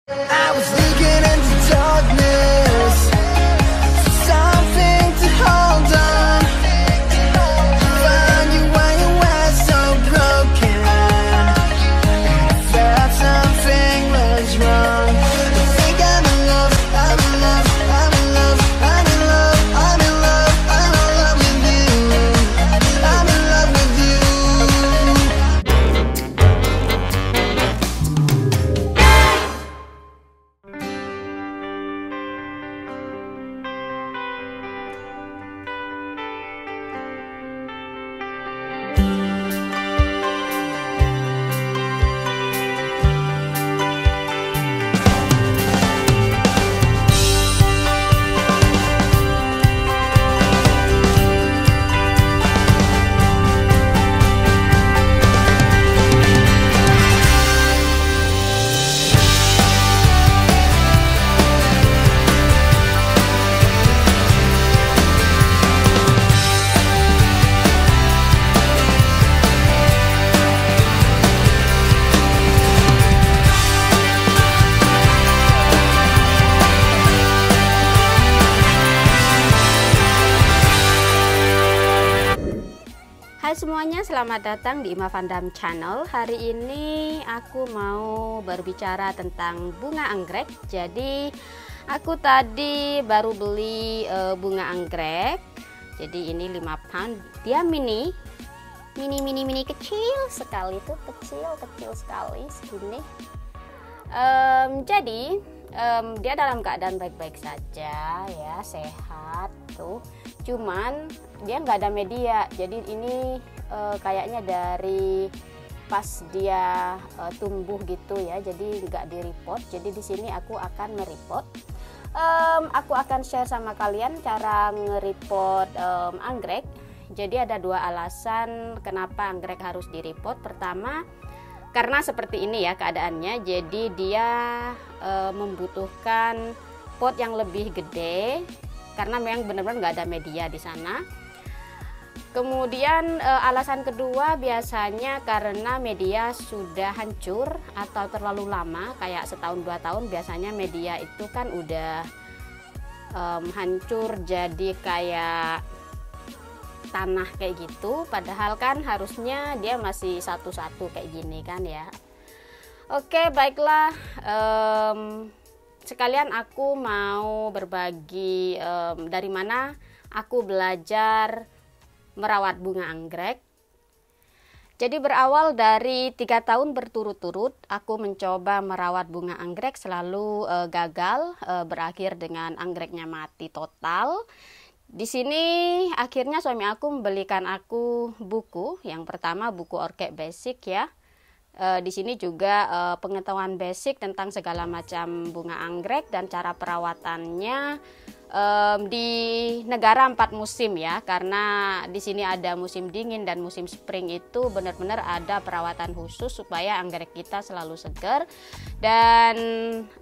I was leaking into darkness, something to hold on. Find you when you were so broken. Felt something was wrong. I think I'm in love, I'm in love, I'm in love, I'm in love, I'm in love, I'm in love with you. I'm in love with you. Hai semuanya, selamat datang di Ima Vandam Channel. Hari ini aku mau berbicara tentang bunga anggrek. Jadi aku tadi baru beli bunga anggrek. Jadi ini 5 pound. Dia mini kecil sekali tuh, kecil sekali segini. Jadi dia dalam keadaan baik-baik saja ya, sehat tuh. Cuman dia nggak ada media, jadi ini kayaknya dari pas dia tumbuh gitu ya, jadi nggak di repot. Jadi di sini aku akan merepot. Aku akan share sama kalian cara ngerepot anggrek. Jadi ada 2 alasan kenapa anggrek harus direpot. Pertama, karena seperti ini ya keadaannya, jadi dia membutuhkan pot yang lebih gede karena memang benar-benar nggak ada media di sana. Kemudian alasan kedua biasanya karena media sudah hancur atau terlalu lama, kayak setahun 2 tahun biasanya media itu kan udah hancur jadi kayak tanah kayak gitu, padahal kan harusnya dia masih satu-satu kayak gini kan ya. Oke, baiklah, sekalian aku mau berbagi dari mana aku belajar merawat bunga anggrek. Jadi berawal dari 3 tahun berturut-turut aku mencoba merawat bunga anggrek, selalu gagal, berakhir dengan anggreknya mati total. Di sini akhirnya suami aku membelikan aku buku. Yang pertama buku Orchid Basic ya. Di sini juga pengetahuan basic tentang segala macam bunga anggrek dan cara perawatannya di negara 4 musim ya, karena di sini ada musim dingin dan musim spring, itu benar-benar ada perawatan khusus supaya anggrek kita selalu segar. Dan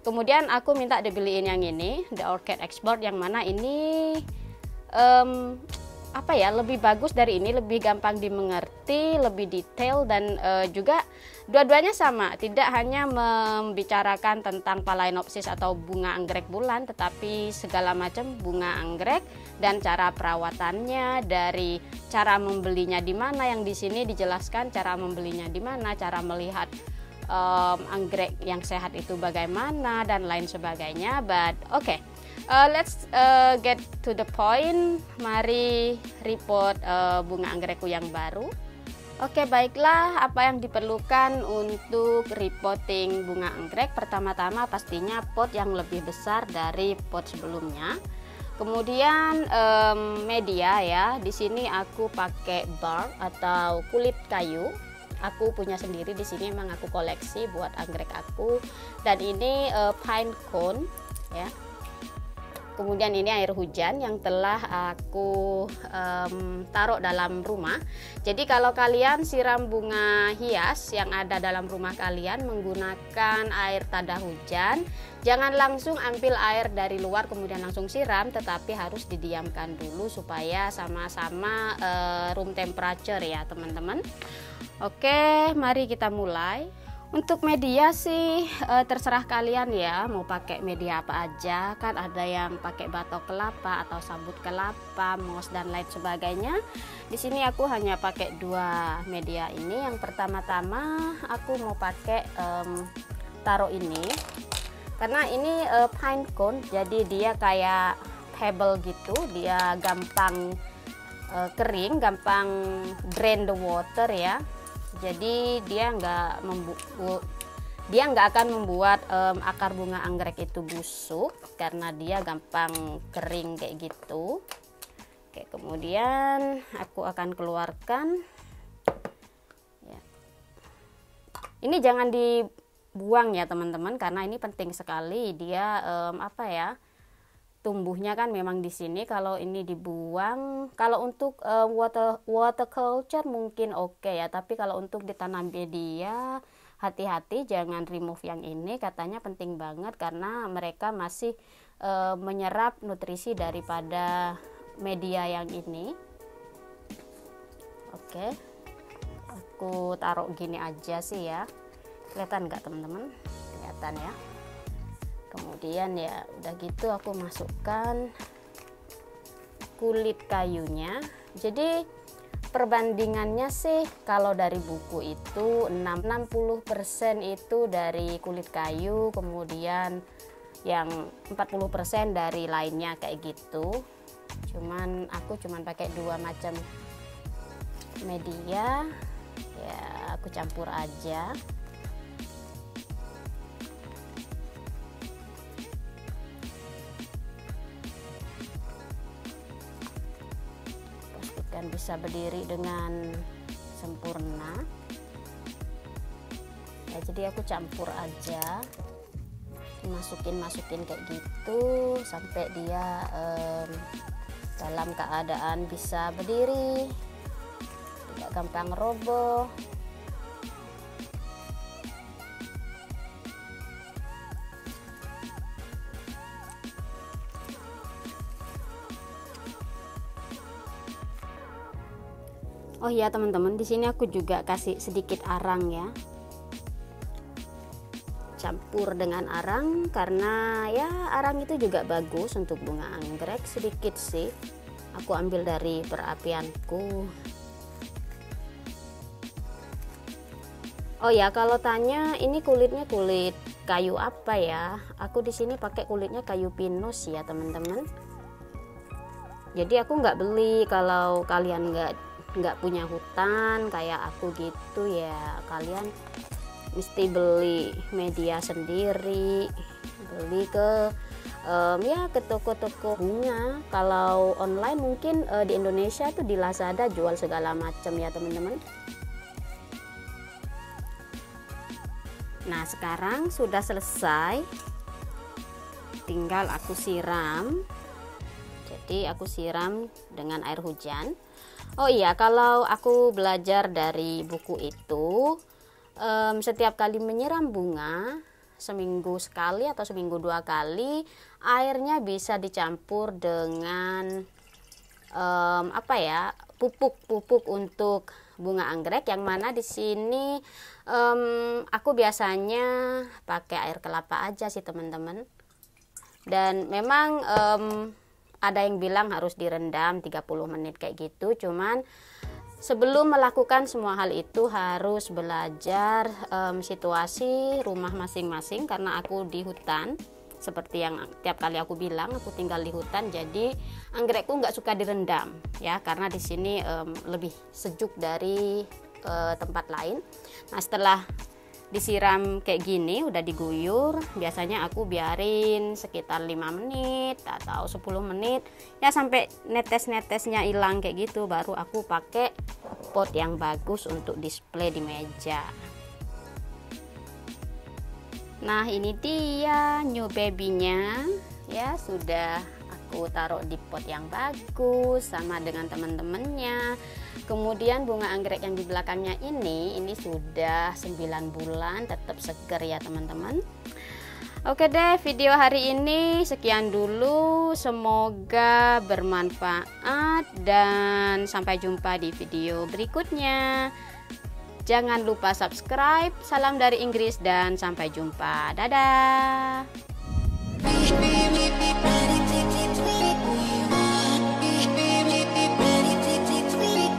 kemudian aku minta dibeliin yang ini, The Orchid Expert, yang mana ini apa ya, lebih bagus dari ini, lebih gampang dimengerti, lebih detail, dan juga dua-duanya sama, tidak hanya membicarakan tentang Phalaenopsis atau bunga anggrek bulan, tetapi segala macam bunga anggrek dan cara perawatannya, dari cara membelinya di mana, yang di sini dijelaskan cara membelinya di mana, cara melihat anggrek yang sehat itu bagaimana dan lain sebagainya. But okay, let's get to the point. Mari report bunga anggrekku yang baru. Oke, baiklah, apa yang diperlukan untuk repotting bunga anggrek? Pertama-tama pastinya pot yang lebih besar dari pot sebelumnya. Kemudian media ya. Di sini aku pakai bark atau kulit kayu. Aku punya sendiri di sini, memang aku koleksi buat anggrek aku. Dan ini pine cone ya. Kemudian ini air hujan yang telah aku taruh dalam rumah. Jadi kalau kalian siram bunga hias yang ada dalam rumah kalian menggunakan air tada hujan, jangan langsung ambil air dari luar kemudian langsung siram, tetapi harus didiamkan dulu supaya sama-sama room temperature ya teman-teman. Oke, mari kita mulai. Untuk media sih terserah kalian ya, mau pakai media apa aja. Kan ada yang pakai batok kelapa atau sabut kelapa, moss dan lain sebagainya. Di sini aku hanya pakai dua media ini. Yang pertama-tama aku mau pakai taruh ini. Karena ini pine cone, jadi dia kayak pebble gitu, dia gampang kering, gampang drain the water ya. Jadi dia nggak akan membuat akar bunga anggrek itu busuk karena dia gampang kering kayak gitu. Oke, kemudian aku akan keluarkan ya. Ini jangan dibuang ya teman-teman, karena ini penting sekali. Dia apa ya, tumbuhnya kan memang di sini. Kalau ini dibuang, kalau untuk water culture mungkin oke ya, tapi kalau untuk ditanam media, hati-hati jangan remove yang ini. Katanya penting banget karena mereka masih menyerap nutrisi daripada media yang ini. Oke, aku taruh gini aja sih ya. Kelihatan nggak teman-teman? Kelihatan ya. Kemudian ya udah gitu aku masukkan kulit kayunya. Jadi perbandingannya sih kalau dari buku itu 60% itu dari kulit kayu, kemudian yang 40% dari lainnya kayak gitu. Aku pakai dua macam media ya, aku campur aja. Dan bisa berdiri dengan sempurna ya. Jadi aku campur aja, masukin kayak gitu sampai dia dalam keadaan bisa berdiri, tidak gampang roboh. Oh iya teman-teman, di sini aku juga kasih sedikit arang ya. Campur dengan arang karena ya arang itu juga bagus untuk bunga anggrek. Sedikit sih. Aku ambil dari perapianku. Oh ya, kalau tanya ini kulitnya kulit kayu apa ya? Aku di sini pakai kulitnya kayu pinus ya teman-teman. Jadi aku nggak beli. Kalau kalian nggak punya hutan kayak aku gitu ya, kalian mesti beli media sendiri, beli ke ya ke toko-toko bunga. Kalau online mungkin di Indonesia tuh di Lazada jual segala macam ya teman-teman. Nah sekarang sudah selesai, tinggal aku siram. Jadi aku siram dengan air hujan. Oh iya, kalau aku belajar dari buku itu, setiap kali menyiram bunga, seminggu sekali atau seminggu 2 kali, airnya bisa dicampur dengan apa ya, pupuk untuk bunga anggrek. Yang mana di sini aku biasanya pakai air kelapa aja sih teman-teman. Dan memang ada yang bilang harus direndam 30 menit kayak gitu. Cuman sebelum melakukan semua hal itu harus belajar situasi rumah masing-masing. Karena aku di hutan, seperti yang tiap kali aku bilang, aku tinggal di hutan. Jadi anggrekku nggak suka direndam ya, karena di sini lebih sejuk dari tempat lain. Nah setelah disiram kayak gini, udah diguyur, biasanya aku biarin sekitar 5 menit atau 10 menit ya, sampai netes-netesnya hilang kayak gitu, baru aku pakai pot yang bagus untuk display di meja. Nah ini dia new baby-nya ya, sudah aku taruh di pot yang bagus sama dengan teman-temannya. Kemudian bunga anggrek yang di belakangnya ini sudah 9 bulan, tetap segar ya teman-teman. Oke deh, video hari ini sekian dulu, semoga bermanfaat dan sampai jumpa di video berikutnya. Jangan lupa subscribe. Salam dari Inggris dan sampai jumpa. Dadah.